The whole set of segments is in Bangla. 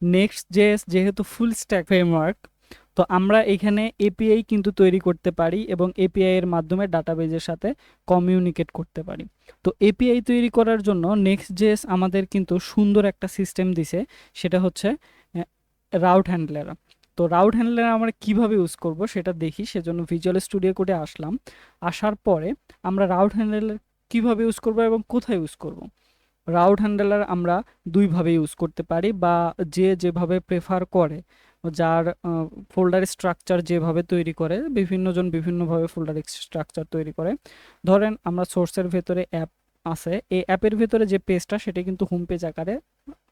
নেক্সট.js যেহেতু ফুল স্ট্যাক ফ্রেমওয়ার্ক, তো আমরা এখানে এপিআই কিন্তু তৈরি করতে পারি এবং এপিআই এর মাধ্যমে ডাটাবেজের সাথে কমিউনিকেট করতে পারি। তো এপিআই তৈরি করার জন্য নেক্সট.js আমাদের কিন্তু সুন্দর একটা সিস্টেম দিছে, সেটা হচ্ছে রাউট হ্যান্ডলার। তো রাউট হ্যান্ডলার আমরা কিভাবে ইউজ করব সেটা দেখি, সেজন্য ভিজুয়াল স্টুডিও কোডে আসলাম। আসার পরে আমরা রাউট হ্যান্ডলার কিভাবে ইউজ করব এবং কোথায় ইউজ করব। রাউট হ্যান্ডলার আমরা দুইভাবে ইউজ করতে পারি, বা যে যেভাবে প্রেফার করে, যার ফোল্ডার স্ট্রাকচার যেভাবে তৈরি করে, বিভিন্নজন বিভিন্নভাবে ফোল্ডার স্ট্রাকচার তৈরি করে। ধরেন আমরা সোর্সের ভেতরে অ্যাপ আছে, এই অ্যাপের ভেতরে যে পেজটা সেটা কিন্তু হোম পেজ আকারে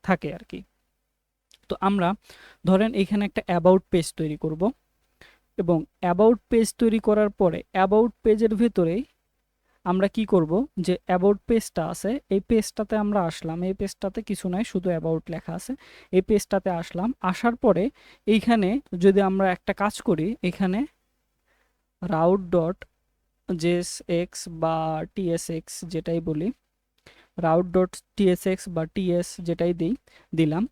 থাকে আর কি। তো আমরা ধরেন এখানে একটা অ্যাবাউট পেজ তৈরি করব, এবং অ্যাবাউট পেজ তৈরি করার পরে অ্যাবাউট পেজের ভেতরেই আমরা কি করব, যে অ্যাবাউট পেজটা আছে এই পেজটাতে আমরা আসলাম, এই পেজটাতে কিছু নাই, শুধু অ্যাবাউট লেখা আছে। এই পেজটাতে আসলাম, আসার পরে এইখানে যদি আমরা একটা কাজ করি, এখানে রাউট ডট জেএস এক্স বা টিএসএক্স যেটাই বলি, রাউট ডট টিএসএক্স বা টিএস যেটাই দিলাম,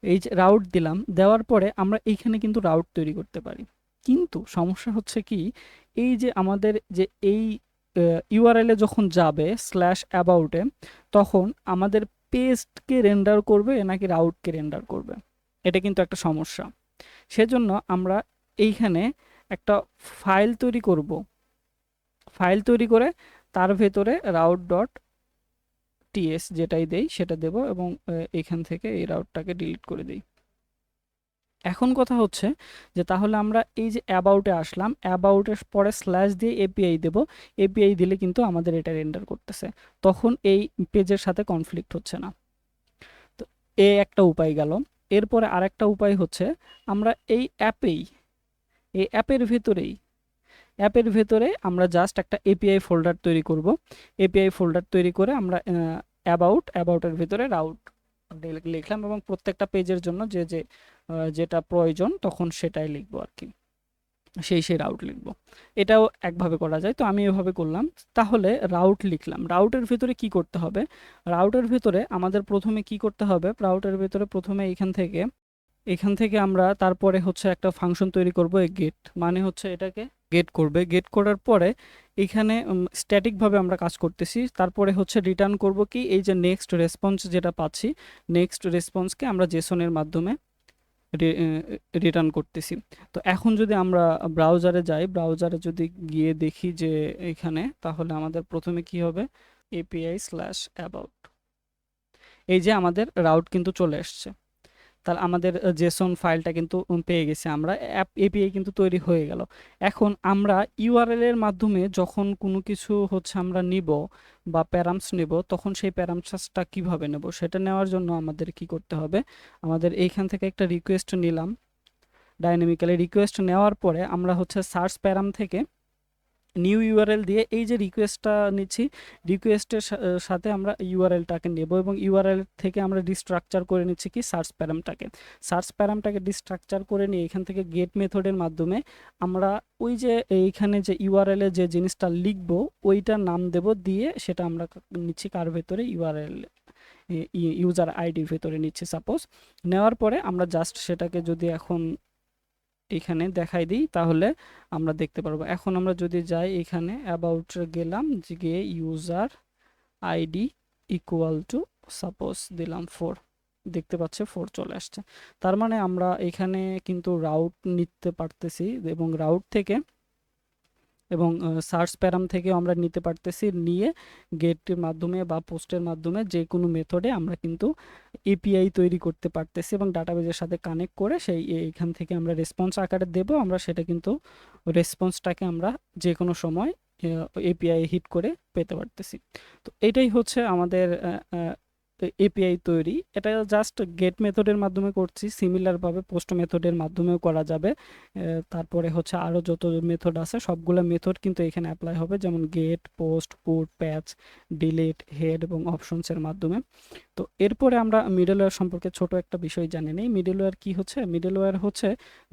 এই যে রাউট দিলাম, দেওয়ার পরে আমরা এইখানে কিন্তু রাউট তৈরি করতে পারি। কিন্তু সমস্যা হচ্ছে কি, এই যে আমাদের যে এই ইউআরএল এ যখন যাবে স্ল্যাশ অ্যাবাউটে, তখন আমাদের পেজকে রেন্ডার করবে নাকি রাউটকে রেন্ডার করবে, এটা কিন্তু একটা সমস্যা। সেজন্য আমরা এইখানে একটা ফাইল তৈরি করব, ফাইল তৈরি করে তার ভেতরে রাউট ডট টিএস যেটাই দেই সেটা দেব, এবং এখান থেকে এই রাউটটাকে ডিলিট করে দিই। এখন কথা হচ্ছে যে তাহলে আমরা এই যে অ্যাবাউটে আসলাম, অ্যাবাউটের পরে স্ল্যাশ দিয়ে এপিআই দেব, এপিআই দিলে কিন্তু আমাদের এটা রেন্ডার করতেছে, তখন এই পেজের সাথে কনফ্লিক্ট হচ্ছে না। তো এই একটা উপায় গেল। এরপরে আরেকটা উপায় হচ্ছে, আমরা এই অ্যাপের ভেতরে আমরা জাস্ট একটা এপিআই ফোল্ডার তৈরি করব। এপিআই ফোল্ডার তৈরি করে আমরা অ্যাবাউটের ভিতরে রাউট লিখলাম, এবং প্রত্যেকটা পেজের জন্য যেটা প্রয়োজন তখন সেটাই লিখবো আর কি, সেই রাউট লিখবো। এটাও একভাবে করা যায়, তো আমি এভাবে করলাম। তাহলে রাউট লিখলাম, রাউটের ভিতরে কি করতে হবে, রাউটের ভিতরে আমাদের প্রথমে কি করতে হবে, রাউটের ভিতরে প্রথমে এখান থেকে আমরা তারপরে হচ্ছে একটা ফাংশন তৈরি করব, এই গেট মানে হচ্ছে এটাকে গেট করবে। গেট করার পরে এখানে স্ট্যাটিকভাবে আমরা কাজ করতেছি, তারপরে হচ্ছে রিটার্ন করব কি, এই যে নেক্সট রেসপন্স যেটা পাচ্ছি, নেক্সট রেসপন্সকে আমরা জেসনের মাধ্যমে রিটার্ন করতেছি। তো এখন যদি আমরা ব্রাউজারে যাই, ব্রাউজারে যদি গিয়ে দেখি যে এখানে, তাহলে আমাদের প্রথমে কি হবে, এপিআই স্ল্যাশ অ্যাবাউট, এই যে আমাদের রাউট কিন্তু চলে আসছে। তাহলে আমাদের জেসন ফাইলটা কিন্তু পেয়ে গেছি আমরা, অ্যাপ এপিআই কিন্তু তৈরি হয়ে গেল। এখন আমরা ইউআরএল এর মাধ্যমে যখন কোনো কিছু হচ্ছে আমরা নিব বা প্যারামস নেব, তখন সেই প্যারামসটা কিভাবে নেব, সেটা নেওয়ার জন্য আমাদের কি করতে হবে, আমাদের এইখান থেকে একটা রিকোয়েস্ট নিলাম, ডাইনামিক্যালি রিকোয়েস্ট নেওয়ার পরে আমরা হচ্ছে সার্চ প্যারাম থেকে নিউ ইউআরএল দিয়ে এই যে রিকোয়েস্টটা নিচ্ছি, রিকোয়েস্টের সাথে আমরা ইউআরএলটাকে নেব, এবং ইউআরএল থেকে আমরা ডিস্ট্রাকচার করে নিচ্ছি কি সার্চ প্যারামটাকে ডিস্ট্রাকচার করে নিয়ে এখান থেকে গেট মেথডের মাধ্যমে আমরা ওই যে এইখানে যে ইউআরএল এ যে জিনিসটা লিখব ওইটার নাম দেব, দিয়ে সেটা আমরা নিচ্ছি কার ভেতরে, ইউআরএল ইউজার আইডির ভেতরে নিচ্ছি সাপোজ। নেওয়ার পরে আমরা জাস্ট সেটাকে যদি এখন এখানে দেখাই দিই, তাহলে আমরা দেখতে পারবো। এখন আমরা যদি যাই এখানে অ্যাবাউট গেলাম, গিয়ে user ID equal to suppose দিলাম 4, দেখতে পাচ্ছে 4 চলে আসছে। তার মানে আমরা এখানে কিন্তু রাউট নিতে পারতেছি, এবং রাউট থেকে এবং সার্চ প্যারাম থেকে আমরা নিতে পারতেছি, নিয়ে গেটের মাধ্যমে বা পোস্টের মাধ্যমে যে কোনো মেথডে আমরা কিন্তু এপিআই তৈরি করতে পারতেছি, এবং ডাটাবেজের সাথে কানেক্ট করে সেই এইখান থেকে আমরা রেসপন্স আকারে দেব, আমরা সেটা কিন্তু রেসপন্সটাকে আমরা যে কোনো সময় এপিআই হিট করে পেতে পারতেছি। তো এটাই হচ্ছে আমাদের এপিআই তৈরি। এটা জাস্ট গেট মেথডের মাধ্যমে করছি, সিমিলারভাবে পোস্ট মেথডের মাধ্যমেও করা যাবে। তারপরে হচ্ছে আরও যত মেথড আছে সবগুলো মেথড কিন্তু এখানে অ্যাপ্লাই হবে, যেমন গেট, পোস্ট, পুট, প্যাচ, ডিলিট, হেড এবং অপশনসের মাধ্যমে। তো এরপরে আমরা মিডলওয়্যার সম্পর্কে ছোট একটা বিষয় জানি নেই। মিডলওয়্যার কি হচ্ছে, মিডলওয়্যার হচ্ছে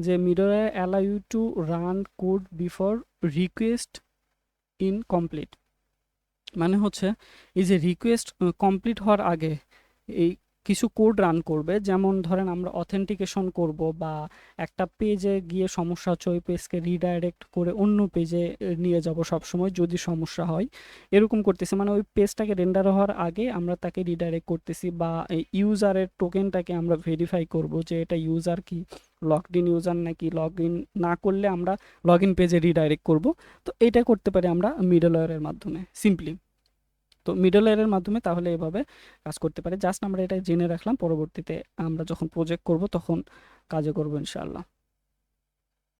যে middleware allow you to run code before request in complete, মানে হচ্ছে এই যে রিকোয়েস্ট কমপ্লিট হওয়ার আগে এই কিছু কোড রান করবে, যেমন ধরেন আমরা অথেন্টিকেশন করব বা একটা পেজে গিয়ে সমস্যা হচ্ছে ওই পেজকে রিডাইরেক্ট করে অন্য পেজে নিয়ে যাব সবসময় যদি সমস্যা হয়, এরকম করতেছি। মানে ওই পেজটাকে রেন্ডার হওয়ার আগে আমরা তাকে রিডাইরেক্ট করতেছি, বা ইউজারের টোকেনটাকে আমরা ভেরিফাই করব যে এটা ইউজার কি লগড ইন ইউজার নাকি, লগ ইন না করলে আমরা লগ ইন পেজে রিডাইরেক্ট করব। তো এটা করতে পারি আমরা মিডলওয়্যারের মাধ্যমে সিম্পলি। তো মিডলওয়্যারের মাধ্যমে তাহলে এভাবে কাজ করতে পারে। জাস্ট আমরা এটা জেনে রাখলাম, পরবর্তীতে আমরা যখন প্রজেক্ট করব তখন কাজে করব ইনশাআল্লাহ।